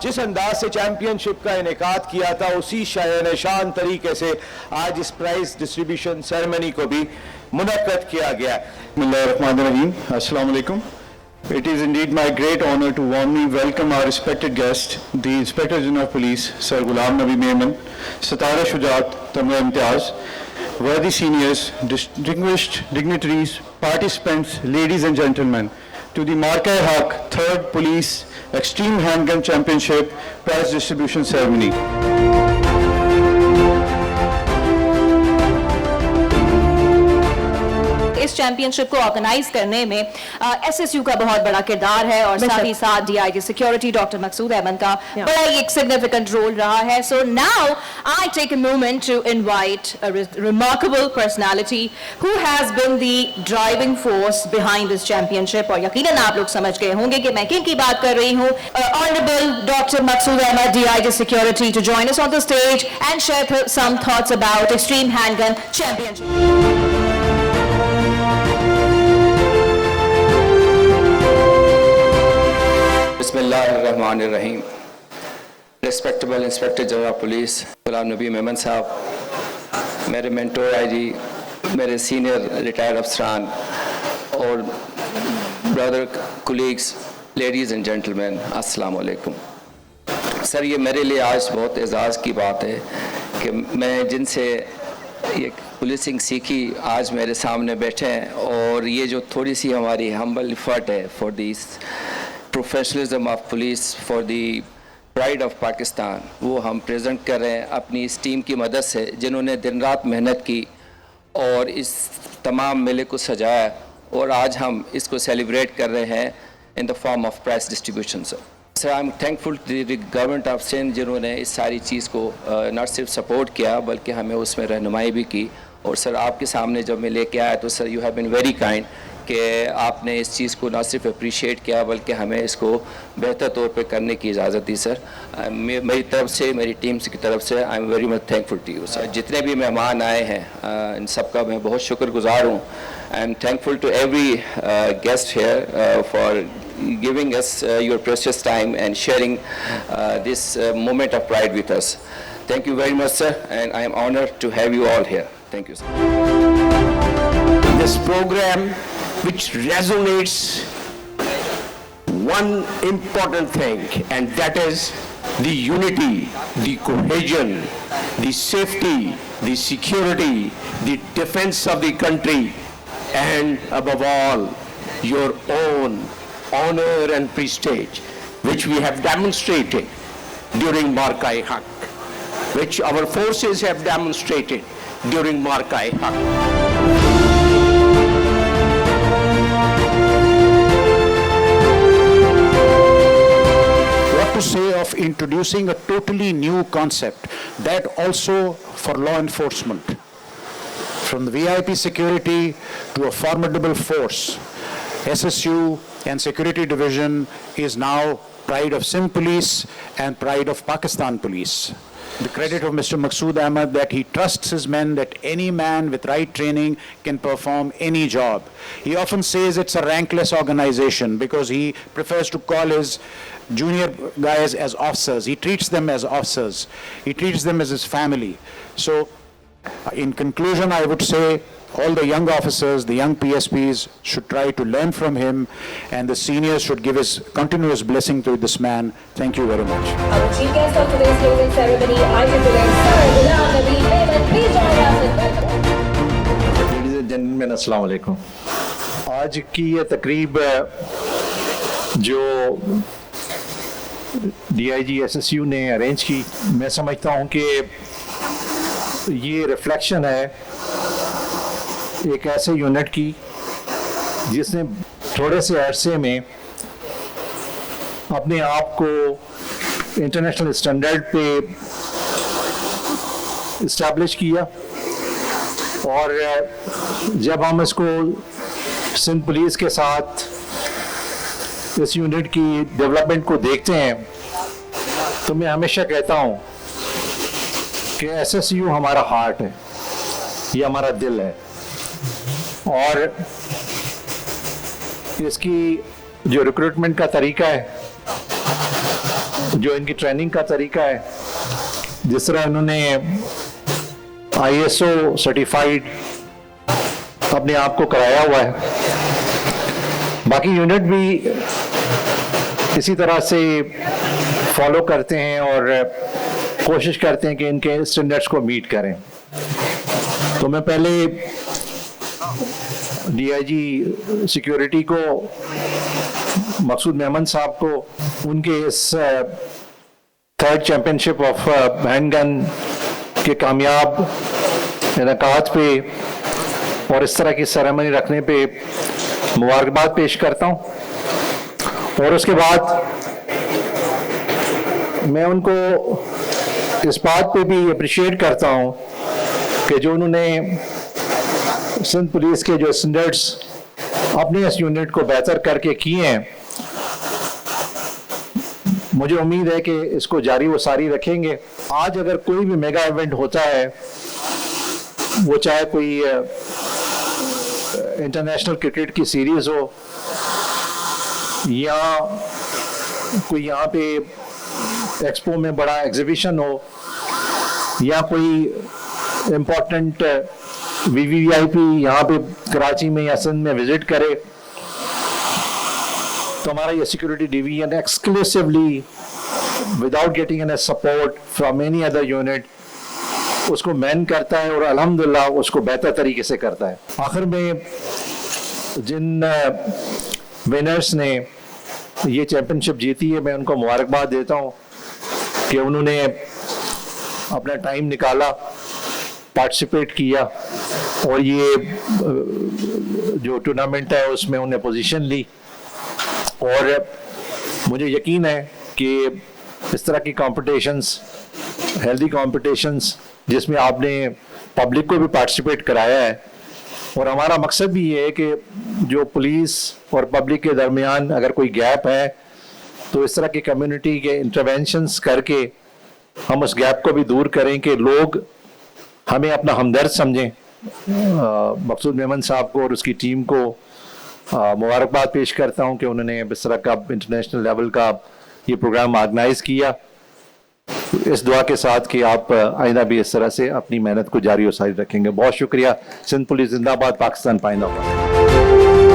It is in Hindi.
जिस अंदाज से चैंपियनशिप का इनेकाद किया था उसी शान शान तरीके से आज इस प्राइज डिस्ट्रीब्यूशन सेरेमनी को भी मुनक्कद किया गया। Bismillahirrahmanirrahim. Assalamu alaikum. It is indeed my great honor to warmly welcome our respected guest, the Inspector General of Police, Sir Ghulam Nabi Memon, Satara Shujaat, Tamra Imtiaz, worthy seniors, distinguished dignitaries, participants, ladies and gentlemen, to the Marka-e-Haq 3rd Police Extreme Handgun Championship Prize Distribution Ceremony. इस चैंपियनशिप को ऑर्गेनाइज करने में एसएसयू का बहुत बड़ा किरदार है और साथ ही साथ DIG security doctor Maqsood Ahmed का बड़ा ही एक सिग्निफिकेंट रोल रहा है। So now I take a moment to invite a remarkable personality who has been the driving force behind this championship, और यकीनन आप लोग समझ गए होंगे कि मैं किन की बात कर रही हूँ। Honourable doctor Maqsood Ahmed, DIG security, to join us on the stage and share some thoughts about extreme handgun championship. बिस्मिल्लाहिर्रहमानिर्रहीम। Respectable inspector general of police Ghulam Nabi Memon Sahab, मेरे मेंटोर आईजी, मेरे सीनियर रिटायर्ड अफसरान और brother colleagues, ladies and gentleman, अस्सलाम वालेकुम। सर, ये मेरे लिए आज बहुत एजाज़ की बात है कि मैं जिनसे ये पुलिसिंग सीखी आज मेरे सामने बैठे हैं, और ये जो थोड़ी सी हमारी हम्बल एफर्ट है for this professionalism of police, for the pride of Pakistan, वो हम प्रेजेंट कर रहे हैं अपनी इस टीम की मदद से जिन्होंने दिन रात मेहनत की और इस तमाम मेले को सजाया, और आज हम इसको सेलिब्रेट कर रहे हैं in the form of prize distribution. Sir, I am thankful to the government of Sindh जिन्होंने इस सारी चीज़ को न सिर्फ सपोर्ट किया बल्कि हमें उसमें रहनुमाई भी की। और सर, आपके सामने जब मैं लेके आया तो sir you have been very kind कि आपने इस चीज़ को ना सिर्फ अप्रिशिएट किया बल्कि हमें इसको बेहतर तौर पे करने की इजाज़त दी। सर, मेरी तरफ से, मेरी टीम की तरफ से I am very much thankful to you. Sir, जितने भी मेहमान आए हैं इन सब का मैं बहुत शुक्रगुजार हूँ। I am thankful to every guest here for giving us your precious time and sharing this moment of pride with us. Thank you very much, sir, and I am honored to have you all here. Thank you, sir. This program which resonates one important thing, and that is the unity, the cohesion, the safety, the security, the defense of the country, and above all, your own honor and prestige, which we have demonstrated during Marka-e-Haq, which our forces have demonstrated during Marka-e-Haq. What to say of introducing a totally new concept, that also for law enforcement, from the VIP security to a formidable force. SSU and Security Division is now pride of Sindh Police and pride of Pakistan Police. The credit of Mr. Maqsood Ahmad that he trusts his men that any man with right training can perform any job. He often says it's a rankless organization because he prefers to call his junior guys as officers. He treats them as officers. He treats them as his family. So in conclusion, I would say all the young officers, the young PSPs should try to learn from him, and the seniors should give his continuous blessing to this man. Thank you very much. Our chief guest of today's closing ceremony, I present Sir Ghulam Nabi Memon. Please join us in welcome. Ladies and gentlemen, अस्सलाम वालेकुम। आज की ये तकरीब जो DIG SSU ने अरेंज की, मैं समझता हूँ कि ये रिफ्लेक्शन है एक ऐसे यूनिट की जिसने थोड़े से अरसे में अपने आप को इंटरनेशनल स्टैंडर्ड पे इस्टेब्लिश किया, और जब हम इसको सिंध पुलिस के साथ इस यूनिट की डेवलपमेंट को देखते हैं तो मैं हमेशा कहता हूँ कि SSU हमारा हार्ट है, ये हमारा दिल है, और इसकी जो रिक्रूटमेंट का तरीका है जो इनकी ट्रेनिंग का तरीका है, जिस तरह इन्होंने ISO सर्टिफाइड अपने आप को कराया हुआ है, बाकी यूनिट भी इसी तरह से फॉलो करते हैं और कोशिश करते हैं कि इनके स्टैंडर्ड्स को मीट करें। तो मैं पहले DIG सिक्योरिटी को, मकसूद मेमन साहब को, उनके इस थर्ड चैंपियनशिप ऑफ हैंडगन के कामयाब इनकात पे और इस तरह की सेरेमनी रखने पे मुबारकबाद पेश करता हूँ। और उसके बाद मैं उनको इस बात पे भी अप्रिशिएट करता हूँ कि जो उन्होंने सिंध पुलिस के जो स्टैंडर्ड्स अपने इस यूनिट को बेहतर करके किए हैं, मुझे उम्मीद है कि इसको जारी व सारी रखेंगे। आज अगर कोई भी मेगा इवेंट होता है, वो चाहे कोई इंटरनेशनल क्रिकेट की सीरीज हो या कोई यहाँ पे एक्सपो में बड़ा एग्जीबिशन हो या कोई इम्पोर्टेंट VVIP यहाँ पे कराची में या सिंध में विजिट करे, तो हमारा ये security division exclusively without getting any support from any other unit उसको मैन करता है और अल्हम्दुलिल्लाह उसको बेहतर तरीके से करता है। आखिर में जिन विनर्स ने ये चैंपियनशिप जीती है, मैं उनको मुबारकबाद देता हूँ कि उन्होंने अपना टाइम निकाला, पार्टिसिपेट किया और ये जो टूर्नामेंट है उसमें उन्हें पोजीशन ली। और मुझे यकीन है कि इस तरह की कॉम्पिटिशन्स, हेल्दी कॉम्पिटिशन्स जिसमें आपने पब्लिक को भी पार्टिसिपेट कराया है, और हमारा मकसद भी ये है कि जो पुलिस और पब्लिक के दरमियान अगर कोई गैप है तो इस तरह की कम्युनिटी के इंटरवेंशंस करके हम उस गैप को भी दूर करें कि लोग हमें अपना हमदर्द समझें। मकसूद मेमन साहब को और उसकी टीम को मुबारकबाद पेश करता हूं कि उन्होंने इस तरह का इंटरनेशनल लेवल का ये प्रोग्राम ऑर्गेनाइज किया। इस दुआ के साथ कि आप आइंदा भी इस तरह से अपनी मेहनत को जारी और सारी रखेंगे। बहुत शुक्रिया। सिंध पुलिस जिंदाबाद, पाकिस्तान पाइंदाबाद।